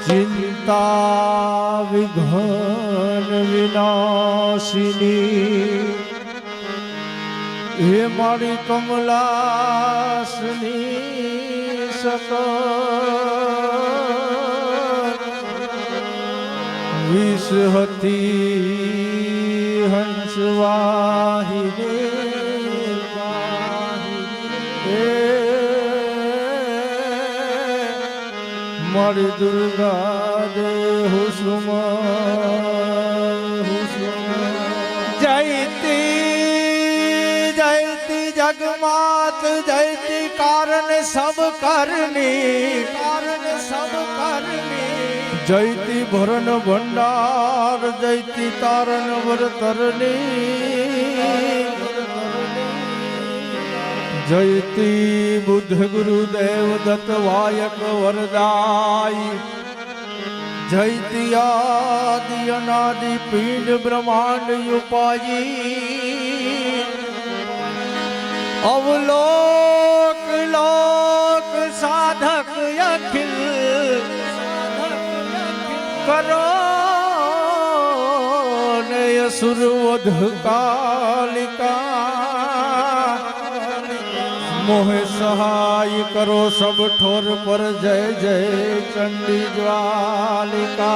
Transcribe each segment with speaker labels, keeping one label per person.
Speaker 1: ચિંતા વિઘન વિનાશિની હે મારી કમલાસની સકલ વિષ હતી હંસવાહિની મારી દુર્ગા દે હુસુમ જયતી જયતી જગમાત જયતી કારણ સબ કરની જયતી ભરણ ભંડાર જયતી તારણ વરતરની જયતી બુદ્ધ ગુરુદેવ દત્ત વાયક વરદાઈ જયતી આદિ અનાદિ પીંડ બ્રહ્માંડ ઉપાયી અવલોક લોક સાધક અખિલ કરો ને અસુર વધ કાલિકા મોહે સહાય કરો સબ ઠોર પર જય જય ચંડી જ્વાલિકા.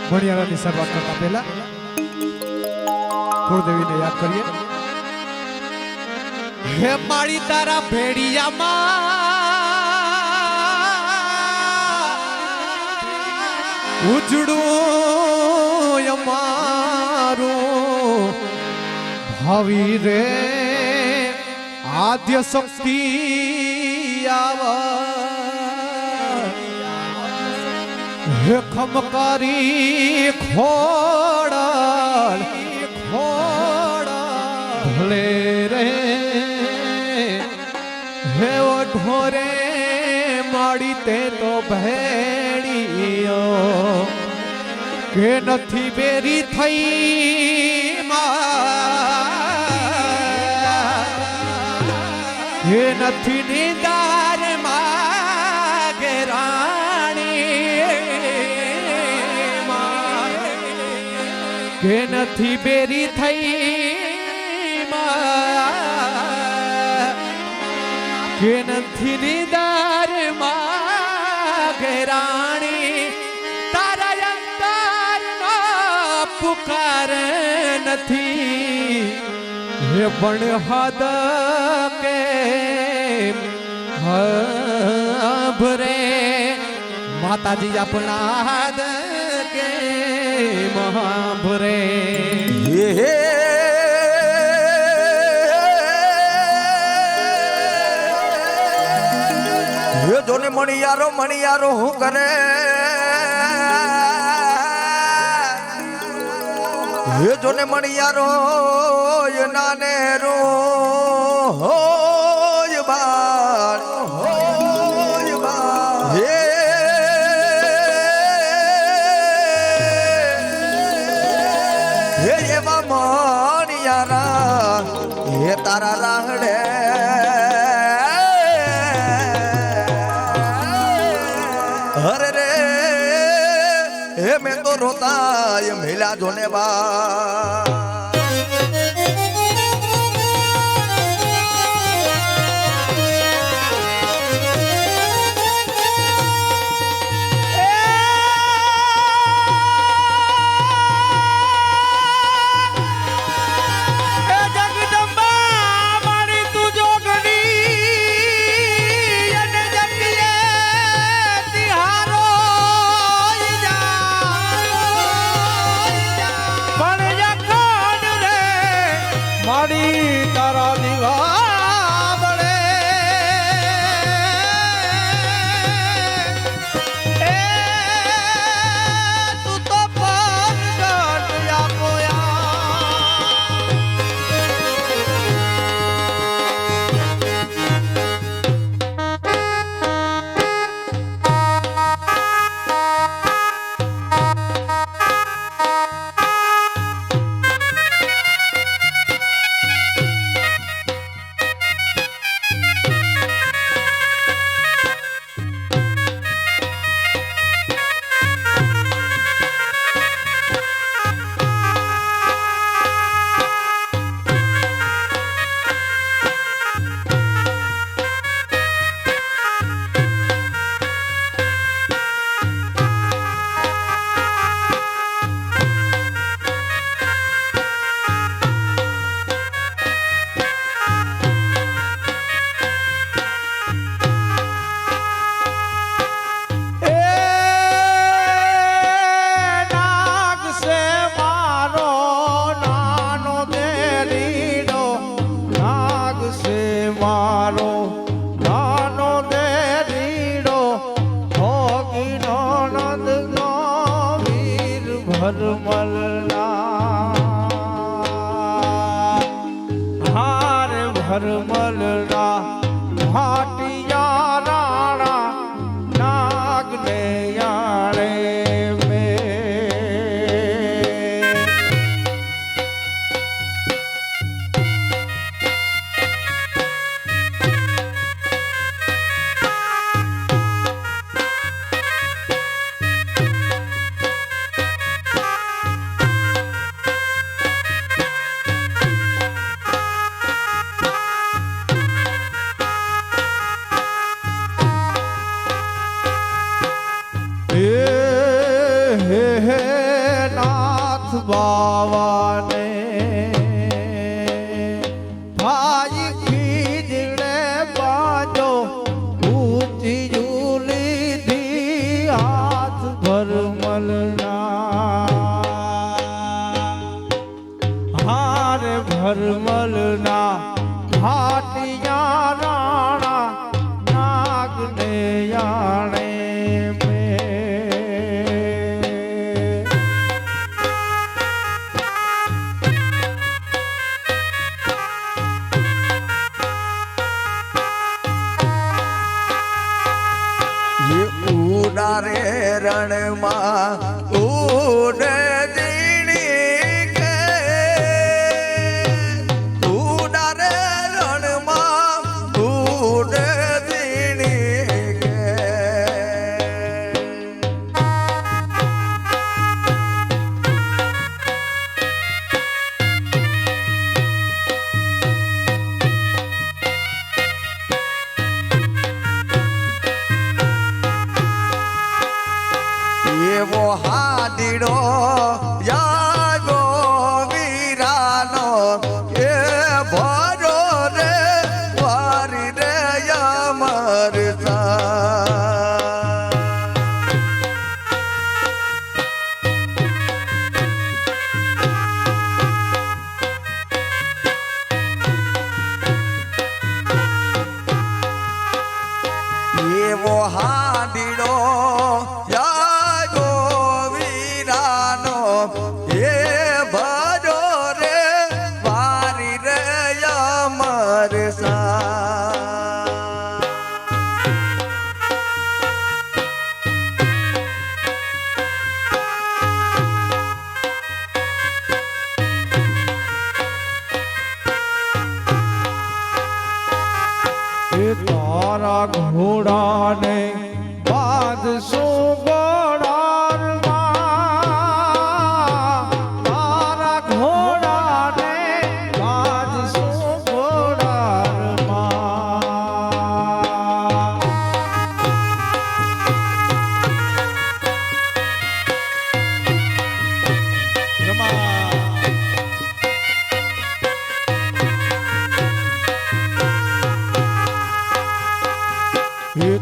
Speaker 1: ભણિયારાની શરૂઆત કરતા પહેલા કુળદેવીને યાદ કરીએ. હે માળી તારા ભેડિયામાં ઉજળું અમારું ભાવી રે આદ્ય શક્તિ હે ખમકારી ખોડલ ભલે રે હે ઢોરે માડી તે તો ભેડીઓ કે નથી બેરી થઈ હે નથી નિદાર માગે રાણી કે નથી બેરી થઈ કે નથી નિદાર માગે રાણી તારા અંતર નો પુકાર નથી હે પણ હદ કે ભરે માતાજી આપણા હદ કે મહાભરે
Speaker 2: જોને મણિયારો હું કરે હે જોને મણિયારો નાને રો હોય બાર હે એવા મણિયારા હે તારા રાહડે હરે રે હે મેં તો રોતા મેલા જોને બા
Speaker 1: પણ
Speaker 3: ભરમલના હાર ભરમલના ભાટિયા રાણા નાગને યાણે નાથ બાવાને ભાઈ ખીજડે બાજો ઊંચી લીધી હાથ ભરમલના હાર ભરમલના ભાટિયા રાણા નાગને યાણે
Speaker 2: ઉડારે રણમાં ઉડે દીણી કે ઉડારે રણમાં ઉડે દીણી કે એવો હાદીડો યાગો વીરાનો એ ભરો રે વારી રે અમર એવો હાદીડો
Speaker 3: તારા ઘોડાને બાંધશો ઘોડારમાં તારા ઘોડાને બાંધશો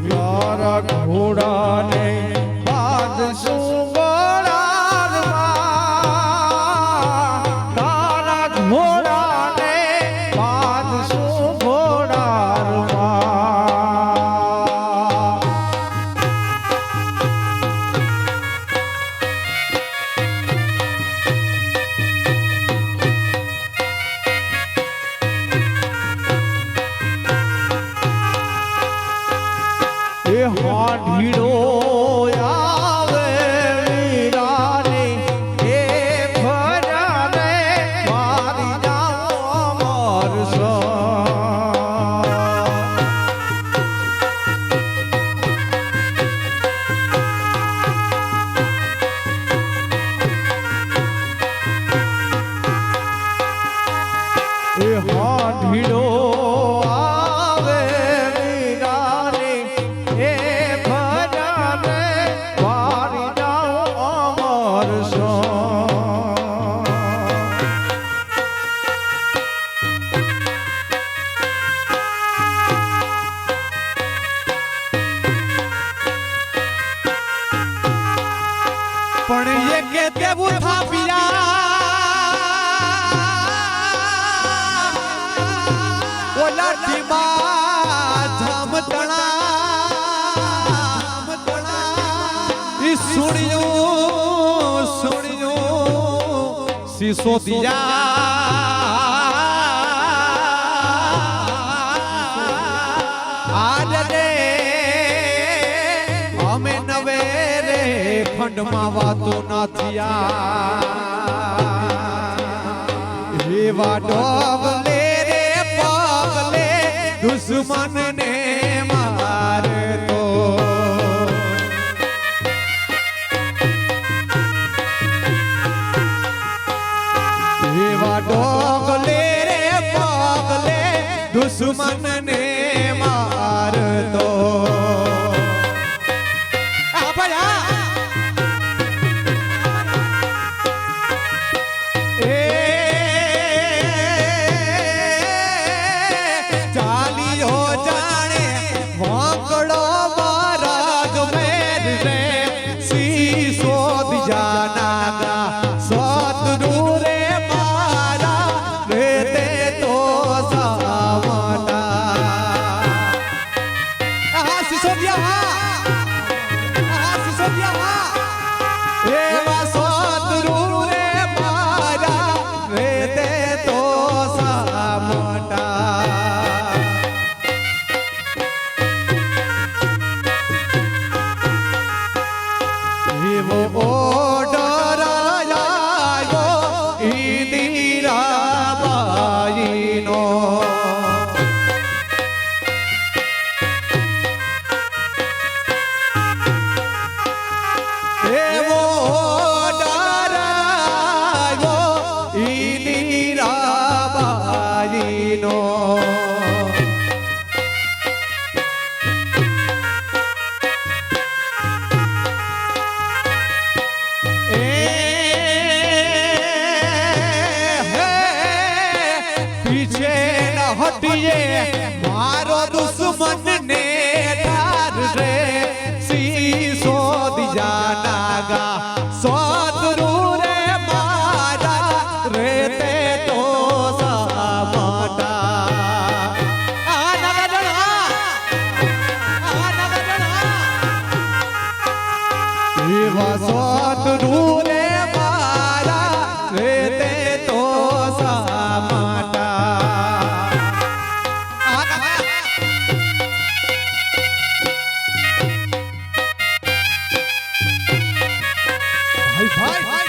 Speaker 3: તારા ઘોડાને બાંધશું ઘોડારમાં તારા ઘોડાને બાંધશું ઘોડારમાં એ હાઢીડો આવે વીરાને એ ભરાને મારી જાઓ અમર એ હાઢીડો આવે વીરાને એ ભરાને મારી જાઓ અમર
Speaker 1: પણ એ કે દેવું થાપિયા ઓલા ટીમાં ઝામતણા ઈ સુણ્યું સિસોદિયા આજ રે અમે નવે રે ખંડમાં વાતો ના થયા એવા ડોગલે રે પગલે દુશ્મનને મારતો એવા ડોગલે રે પગલે દુશ્મનને મારતો આ ભયા એ ચાલીઓ જાણે વાંકડો મારા ગમેર રે સિસોદિયા નાગા સતરુ રે મારા રે તે તો સાવટા આ સિસોદિયા એવા સતરુ રે મારા રે તે તો સાવટા એવો ઓર્ડર આવ્યો ઇન્દિરાબાઈનો એવો ઓર્ડર આવ્યો ઇન્દિરાબાઈનો पीछे न हटिए मारो दुश्मन ने ठार रे सिसोदिया नागा सतरु रे मारा रे ते तो सावटा आ नगरना एवा सतरु रे मारा रे ते तो सावटा भाई भाई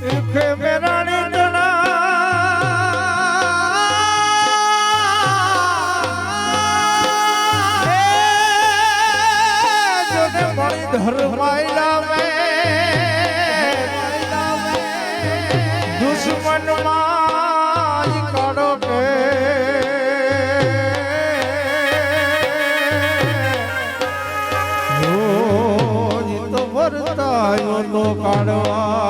Speaker 3: ભૂખે મેરાણી તણા જોને મળી ધરમાઈલા મેં દુશ્મન માં કાઢો કે તો વર્તાયો તો કાઢવા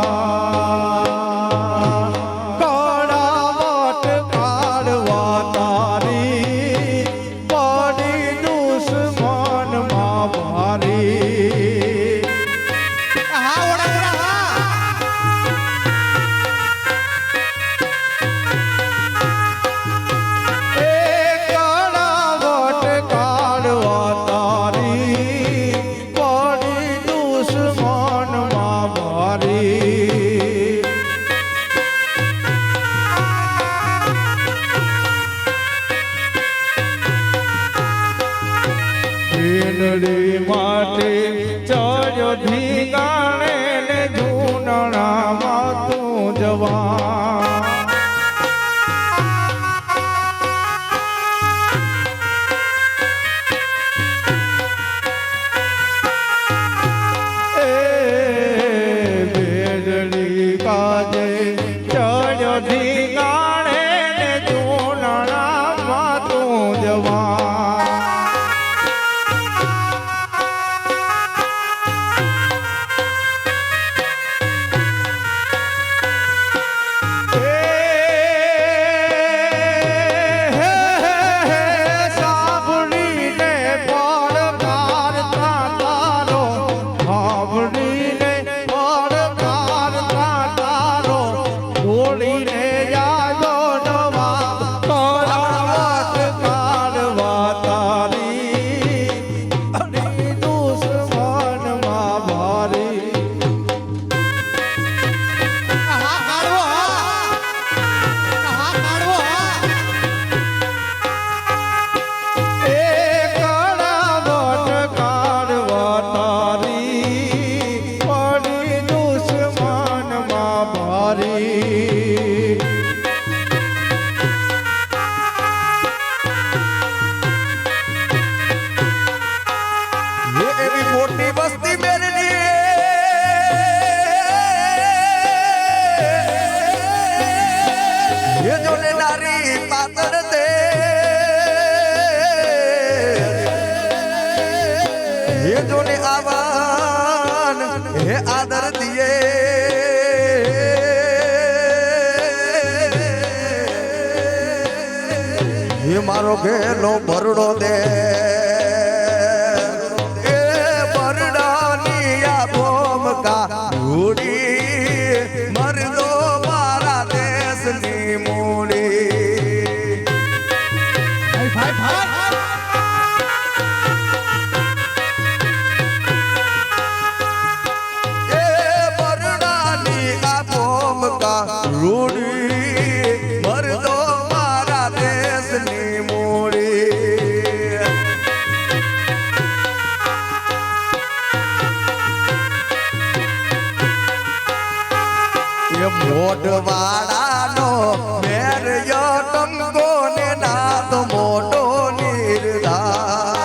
Speaker 3: માટે ચડ્યો ધીગાણે ને જૂનણામાં તું જવા એ બેજડી કાજે ચડ્યો ધીગાણે ને જૂનણામાં તું જવા
Speaker 2: જોને આવાન હે આદર દિયે હે મારો ઘેલો ભરડો દે એ ભરડાની આ ભોમકા ઉડી મરદો મારા દેશની મૂડી
Speaker 1: ભાઈ ભાઈ
Speaker 2: એ ભરડાની આ ભોમકા ઉડી મરદો મારા દેશની મૂડી એ મોઢવાડાનો મેરયો ટંગો ને નાદ મોટો નિર્ધાર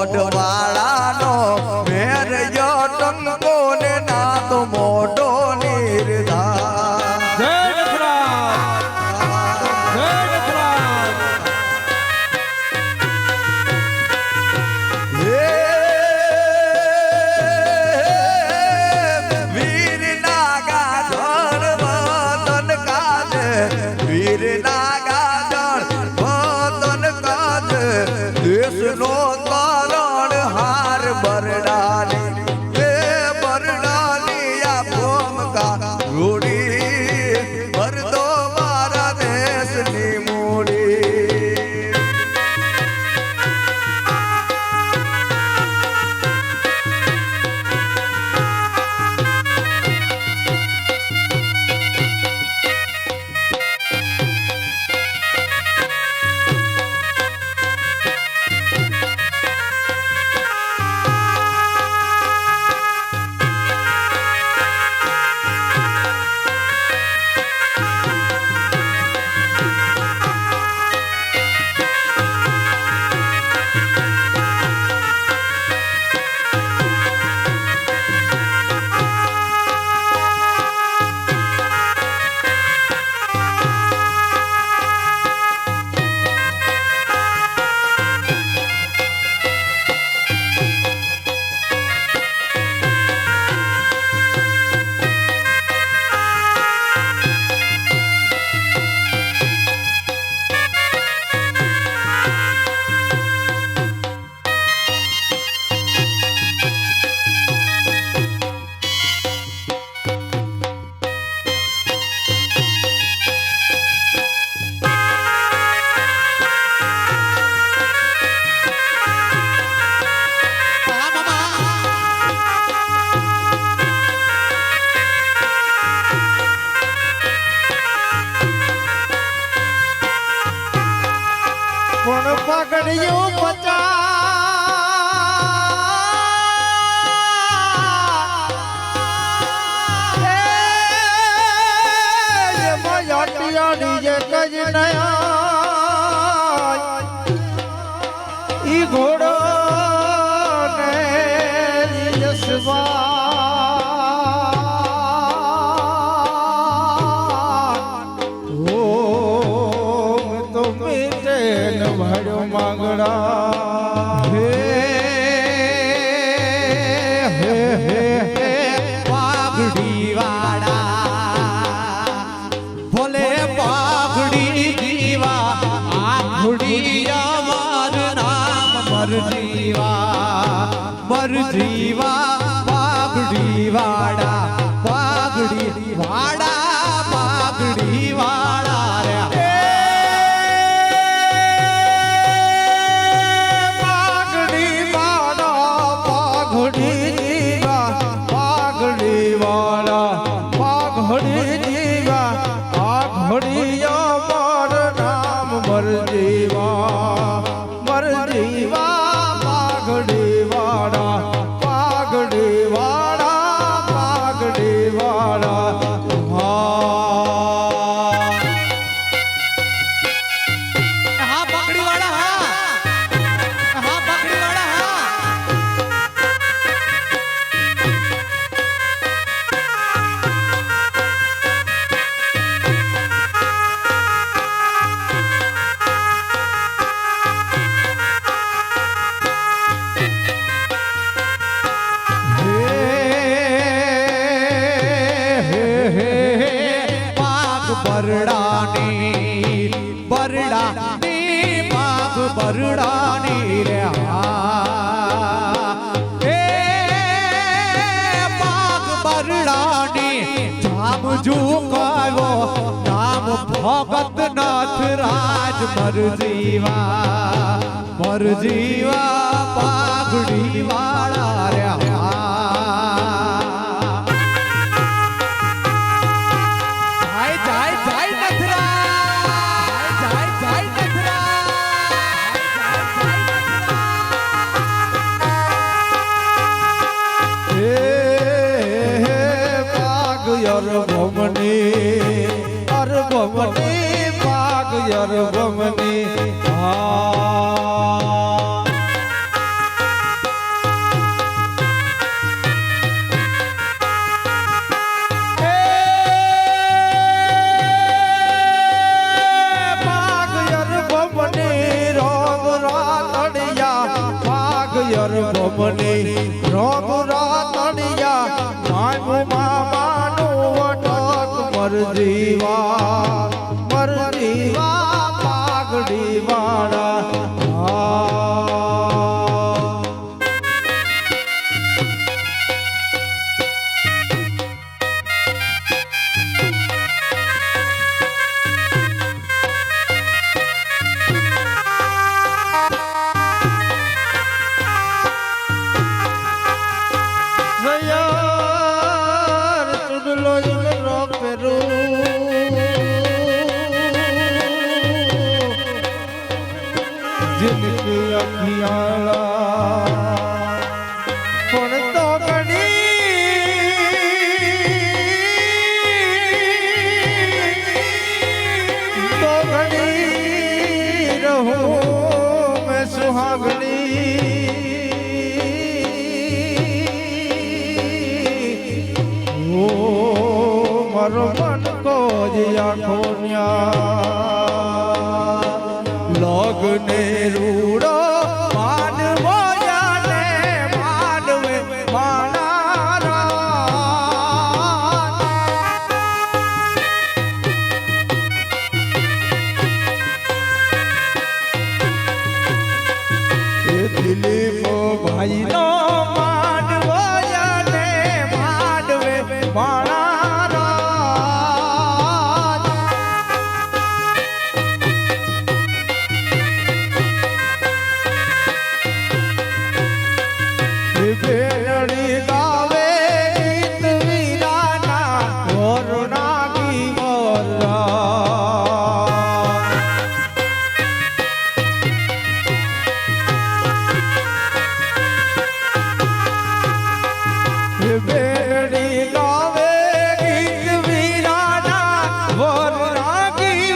Speaker 2: મોઢવાડાનો મેરયો ટંગો ને નાદ મોટો નિર્ધાર
Speaker 3: જય નખરાજ જય નખરાજ
Speaker 2: વીર નાગા ધણ વતન કાજ વીર નાગા ધણ વતન કાજ દેશનો તારણ હાર બરડાની એ બરડાની આ ભોમકા રૂડી ભરદો મારા દેશની મૂડી
Speaker 3: પણ પગડિયું ઈ ઘોડો ને તો મીટે ન ભડ્યો માંગડા
Speaker 1: હે હે હે હે પાઘડી વાળા ભોલે પાઘડી જીવા આઘડી અમાર નામ મરજીવા પાઘડી વાળા પાઘડી વાળા રે બરડાની પાગ બરડાની રે એ પાગ બરડાની જામ ઝુકાવો નામ ભગતનાથ રાજ મરજીવા પાઘડી વાળા રે
Speaker 3: અરબમની પાગ અરબમની રોગ રાતડિયા મામુ મામાનું વટક મરજીવા પાઘડી વાળા जिनकी अखियाला પણ તો ઘડી રહું મેં સુહાગણી ઓ મારો મન કો જ આખો લગ્ને રૂડો માનવો જાને માનવે મારા દિલીપ ભાઈ નો માનવો જાને માનવે મારા બેલડી ગાવે ગીત વીરાના વરણાગી બેલડી ગાવે ગીત વીરાના વરણાગી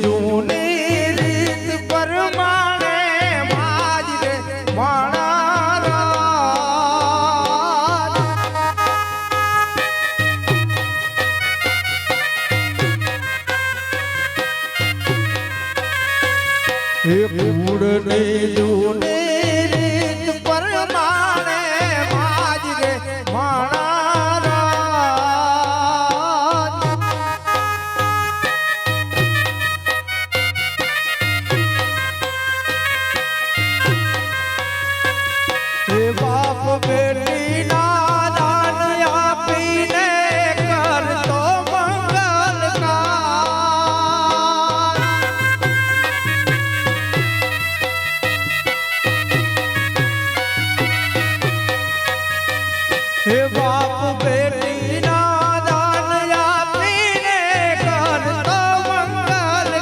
Speaker 3: જૂની રીત પરમાણે માજ રે માણા હે પૂડની જૂની રીત પરમાણે માજ રે માણા બાપ બેટી ના દાન આપીને કરતો મંગલ હે બાપ બેટી ના દાન આપીને કરતો મંગલ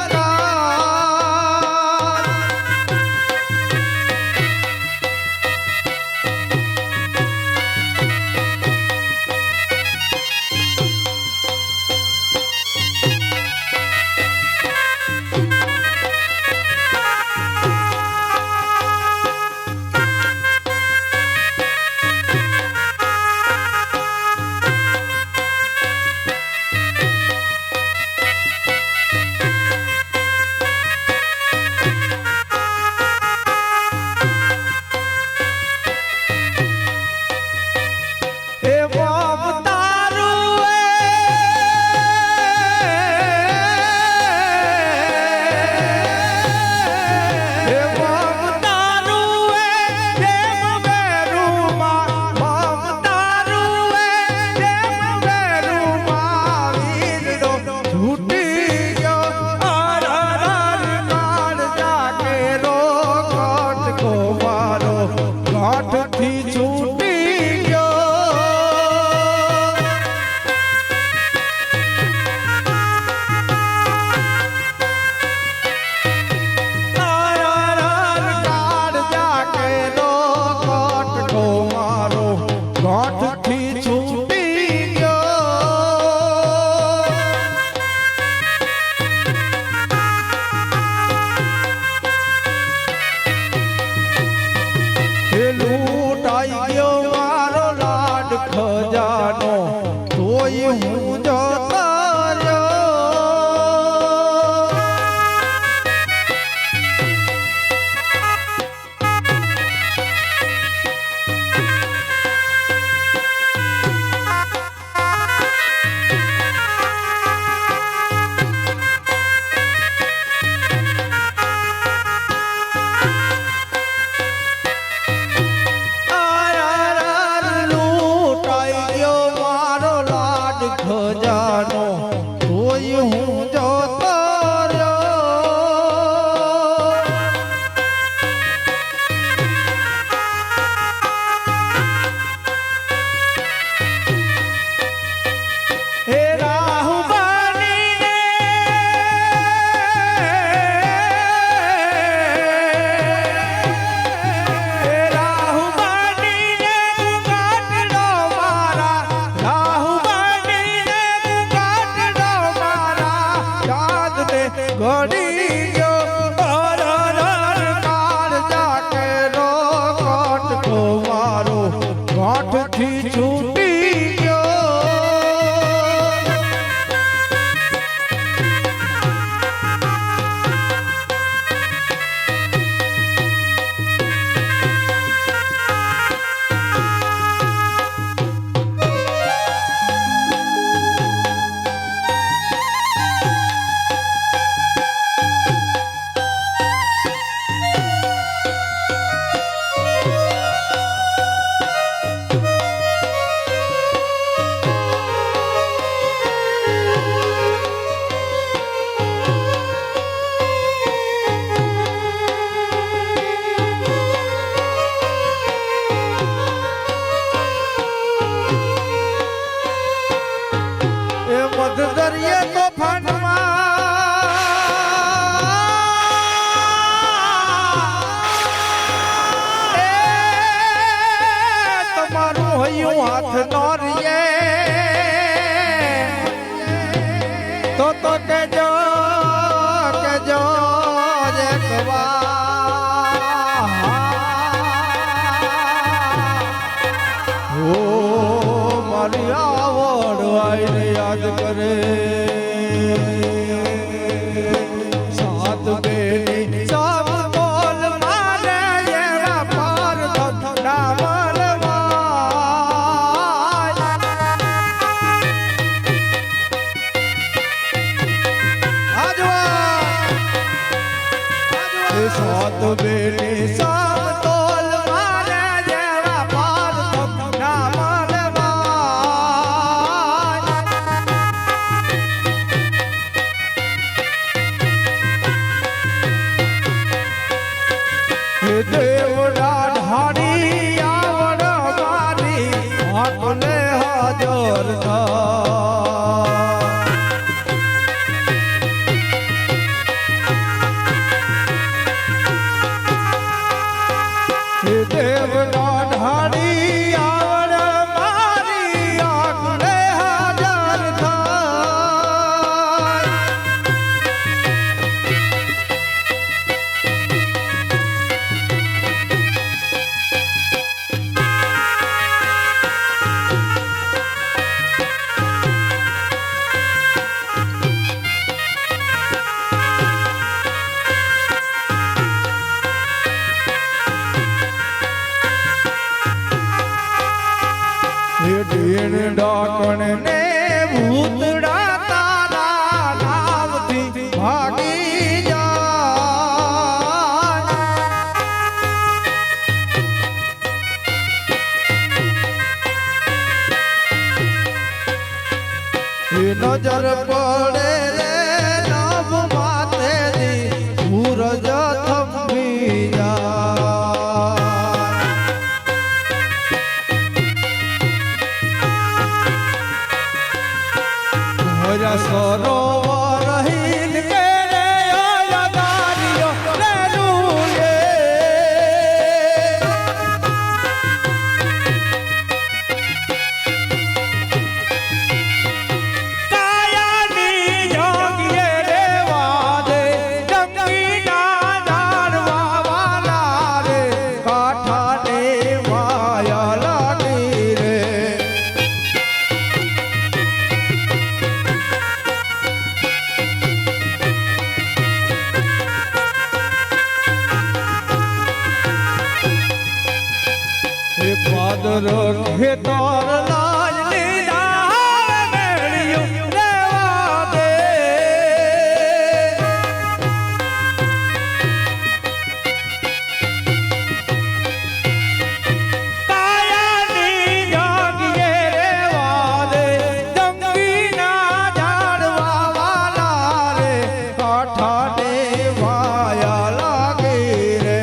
Speaker 3: હોઠથી છૂટી ગયો દરિયે તો ફાંડમાં તમારું હૈયું હાથ નો રીએ તો કેજો એક વાર ઓ મારી આવડ આઈને યાદ કરે સાત બેની સાત બોલ મારે એવા પાર ધંધા મલવાય સાત બેની સાત બોલ મારે એવા પાર ધંધા મલવાય દેવડા ઢાળી આવડ મારી આટલે હાજર દેવડા ઢાળી આવડ મારી આટલે હાજર થાય ઢીણ ડાકણ ને ભૂતડા તારા નામથી ભાગી જાય નજર પડે રે નામ માથેથી સૂરજ થંભી જાય સરોવર હિલ કે રે યાદારીઓ રે રૂલે કાયાની જોગીએ રે વાદે જંગીના ઝાડવા વાલા રે કાંઠાને માયા લાગી રે પાદર ખેતર લાજ લીધા મેળ્યું રેવા દે કાયાની જાગીએ રેવા દે જંગીના ઝાડવા વાલા રે કાંઠાને માયા લાગી રે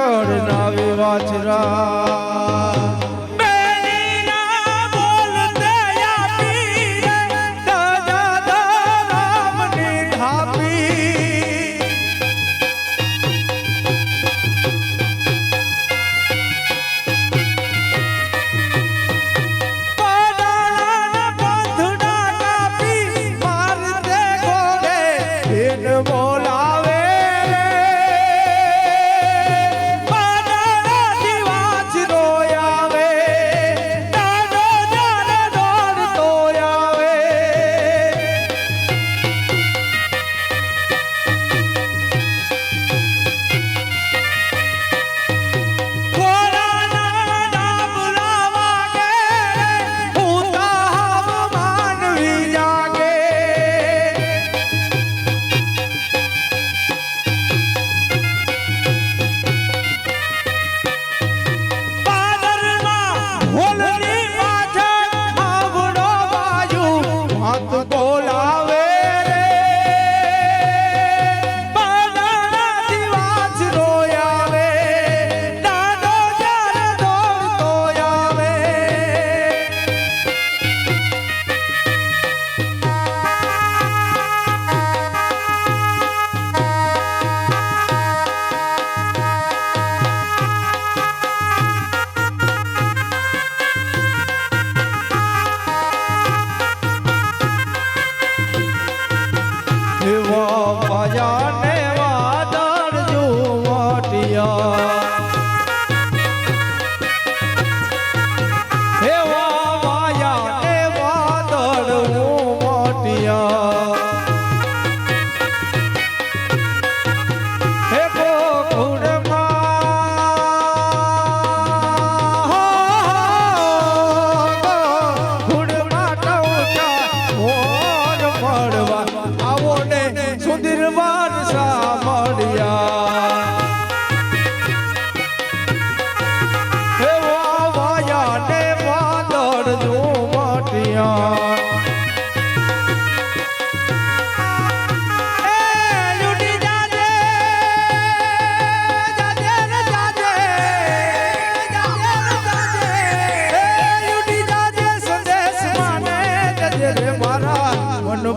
Speaker 3: રગડ નાવી વાછરા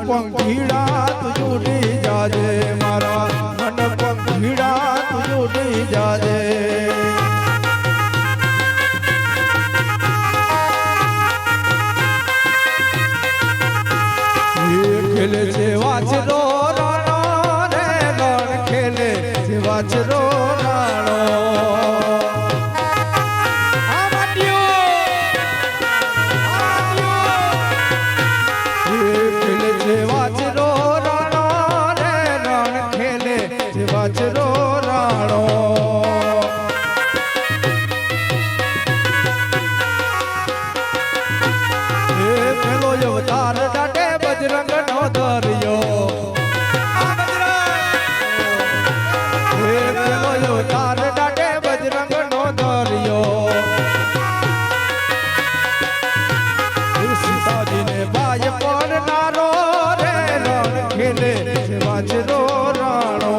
Speaker 3: પંખીડા તું ઉડી જાજે મારા મન પંખીડા તું ઉડી જાજે ખેલે છે વાછરો રાણો રે ગણ ખેલે છે વાછરો રાણો વાછરો રાણો એ પેલો અવતાર ડાટે બજરંગ નો દરિયો એ પેલો અવતાર ડાટે બજરંગ નો દરિયો સીતાજીને બાય પડનારો રે રણ ખેલે વાછરો રાણો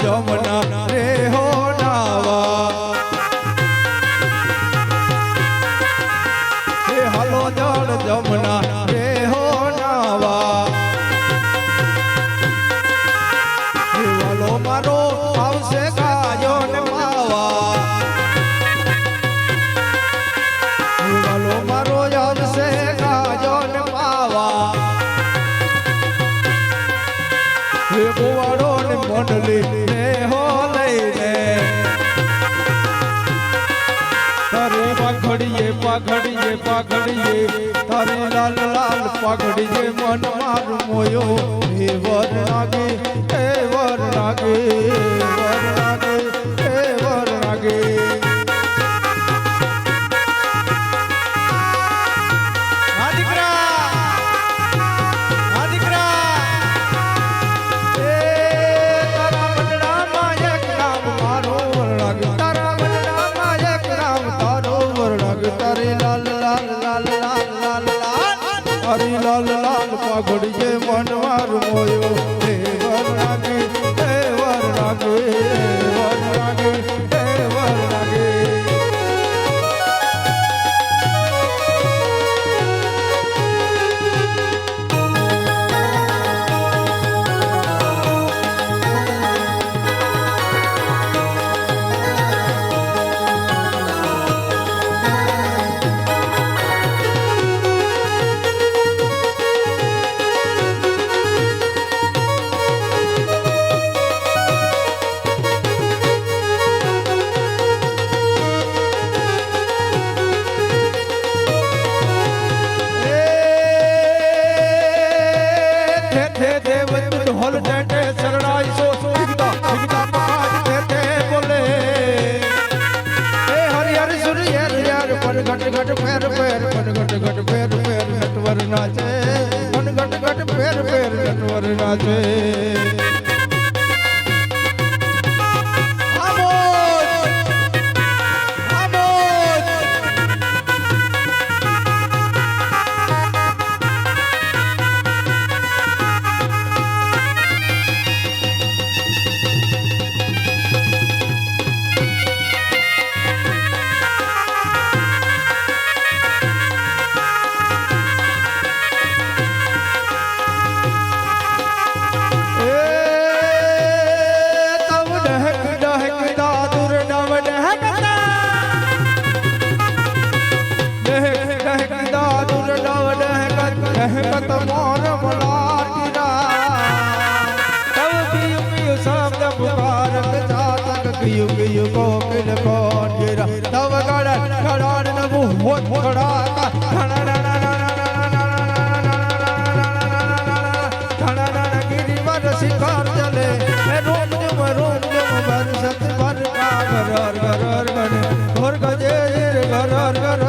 Speaker 3: જમના રે હો નાવા હે હાલો જળ જમના રે હો નાવા હે વાલો મારો આવશે ગાયો ને માવા હે વાલો મારો આવશે ગાયો ને માવા હે ગોવાડો ને મંડલી પાઘડીએ પાઘડીએ તારે લાલ લાલ પાઘડીએ મન મારું મોયો હે વર લાગે હે વર લાગે વર લાગે હે વર લાગે તારા મંડળામાં એક નામ મારો વર લાગે તારા મંડળામાં લાલ પગડીએ મન મારું મોયો હે વર લાગે હે વર લાગે વર લાગે હે વર લાગે ढोल टेटे शरणाई सो दिखता दिखता पकाज थे बोले ए हरि हरि सुर यार यार पर घट घट पैर पैर पर घट घट पैर पैर नटवर नाचे पर घट घट पैर पैर नटवर नाचे युग युगो किल को गिरा तव गड़ गड़ाड़ नबु होत खड़ा का धना धना धना गिरिवर शिखर चले रोम जुम बरसत बर का घर घर घर घोर गजे घर घर घर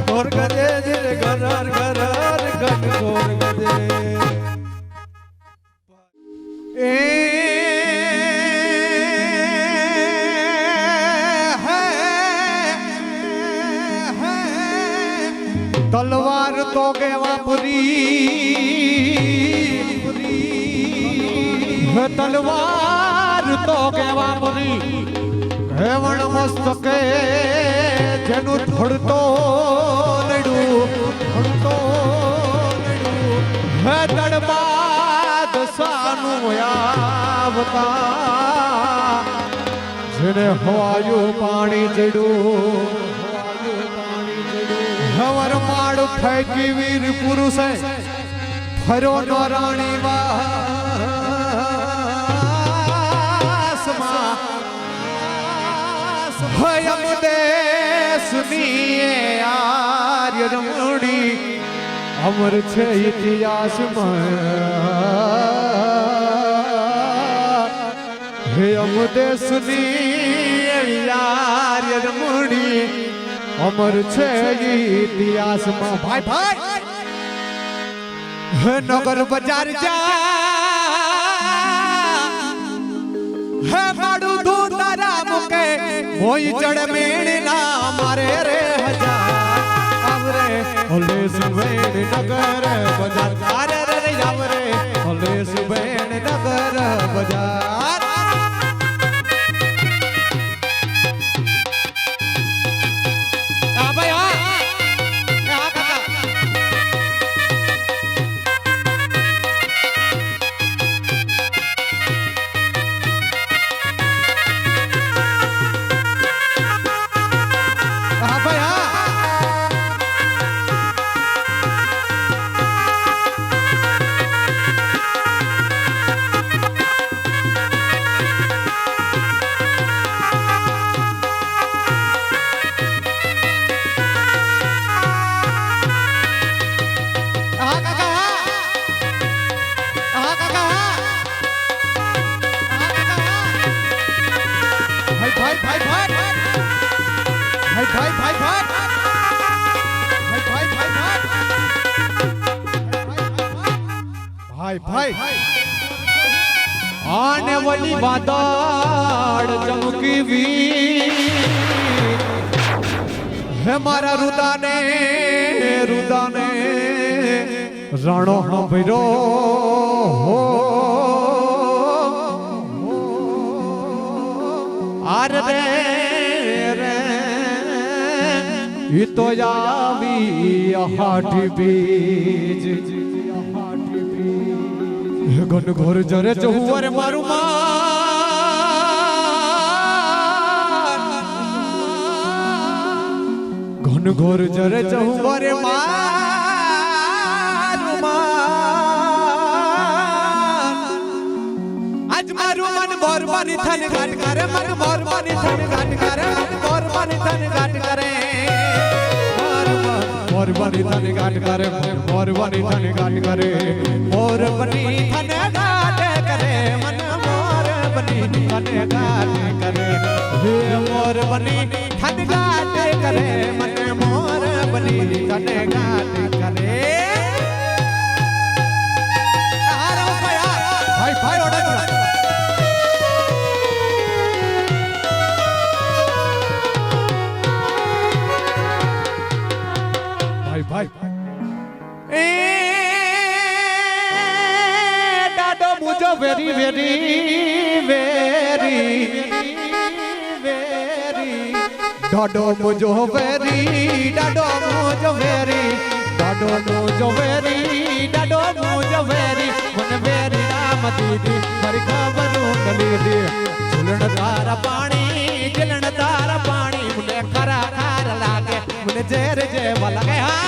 Speaker 3: घोर गजे घर घर घर घोर गजे
Speaker 1: तलवार तो के वापरी तलवार तो के वापरी हेवण मस्तके जनु थोड़तो लड़ू थोड़तो लड़ू है तड़बाद सानु आवता जिने हवायु पानी चढ़ू हवर माड़ फैकी वीर पुरुष फरो नौराणी भयम देश आर्य रमणी अमर छे इतिहास में हे अम देश आर्य रमणी अमर छे इतिहास में भाई भाई नगर बाजार जा है माडू दूता राम के मोई चढ़ मेण ना मारे रे हजार अमरे होले सुबेन नगर बाजार अरे रे अमरे होले सुबेन नगर बाजार भाई आने वाली बादल चमकी भी हमारा रुदाने રાણો હંભરો આર રે રે ઈ તો આવી હાઠી બીજ ઘન ઘોર જરે જહુવર મારું ઘન ઘોર જરે જહુવર મારું આજ મારું મન બોરબાની થન ઘાટ કરે મન બોરબાની થન ઘાટ કરે મન બોરબાની થન ઘાટ કરે મોરબની થન ઘાટ કરે મોરબની થન ઘાટ કરે મોરબની થન ઘાટ કરે મન મોરબની થન ઘાટ કરે હે મોરબની થન ઘાટ કરે મન મોરબની થન ઘાટ કરે આરો ભાઈ ભાઈ ઓર્ડર ભાઈ એ દાડો મુજો વેરી વેરી વેરી વેરી દાડો મુજો વેરી દાડો મુજો વેરી દાડો મુજો વેરી દાડો મુજો વેરી મને વેરી નામ દીધી મારી ખબરું ગલી દે ઝૂલણ તારા પાણી ગલણ તારા પાણી મને ખરા ખાર લાગે મને ઝેર જેવા લાગે હા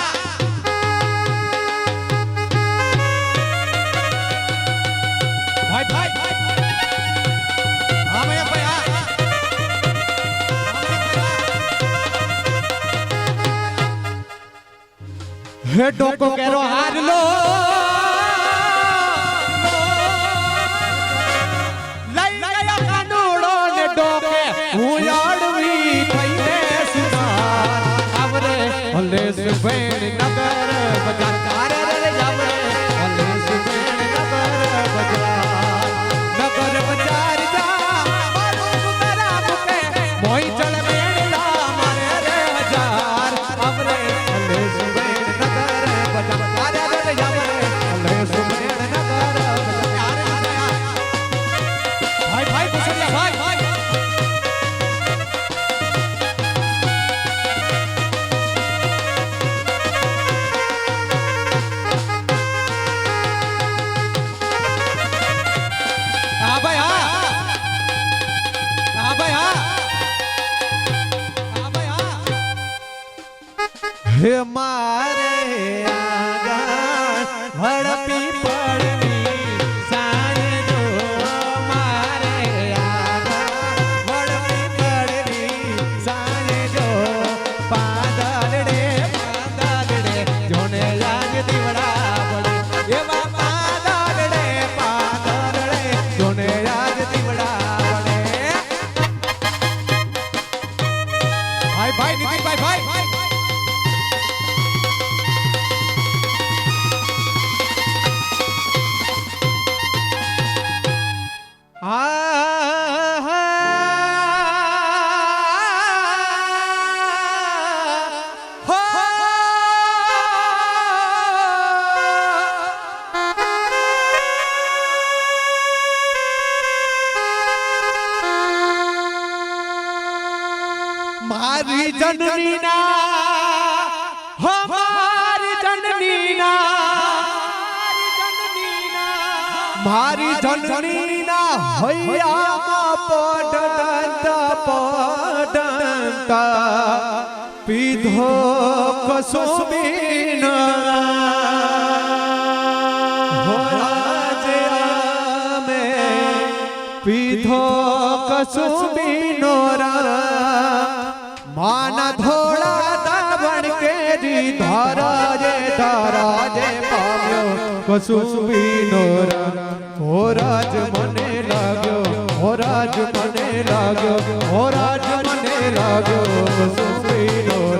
Speaker 1: ભાઈ ભાઈ હા મેં ભાઈ હે ડોકો કેરો હાર લો લઈ ગયા કાનુડો ને ડોકે હું આડવી થઈને સુનાર આવરે હલે સુબેન નગર બજાર તારે રે આવરે હલે સુબેન નગર બજાર નગર બજાર જા મારું સુતરા મુકે મોઈ ચળ મેળા મારે રે હજાર આવરે હલે સુબેન નગર બજાર તારે રે આવરે હલે સુબેન નગર બજાર ભાઈ ભાઈ કુશલિયા ભાઈ હે મારે આગળ હડપી પડની સાંજ જો મારે આગળ હડપી પડની સાંજ જો પાદરડે જોને લાગ દીવડા પડે એવા પાદરડે જોને લાગ દીવડા પડે ભાઈ ભાઈ નીતિનભાઈ ભાઈ મારી જનની ના મારી જનની ના મારી જનની ના હૈયામાં પડતા પીધો કસુમીના હોરાજે આમે પીધો કસુમીનોરા માના ધોળા દાવણ કેરી ધારાજે પામ્યો કસુમીનોરા હોરાજ મને લાગ્યો હોરાજ મને લાગ્યો હોરાજ મને લાગ્યો કસુમીનોરા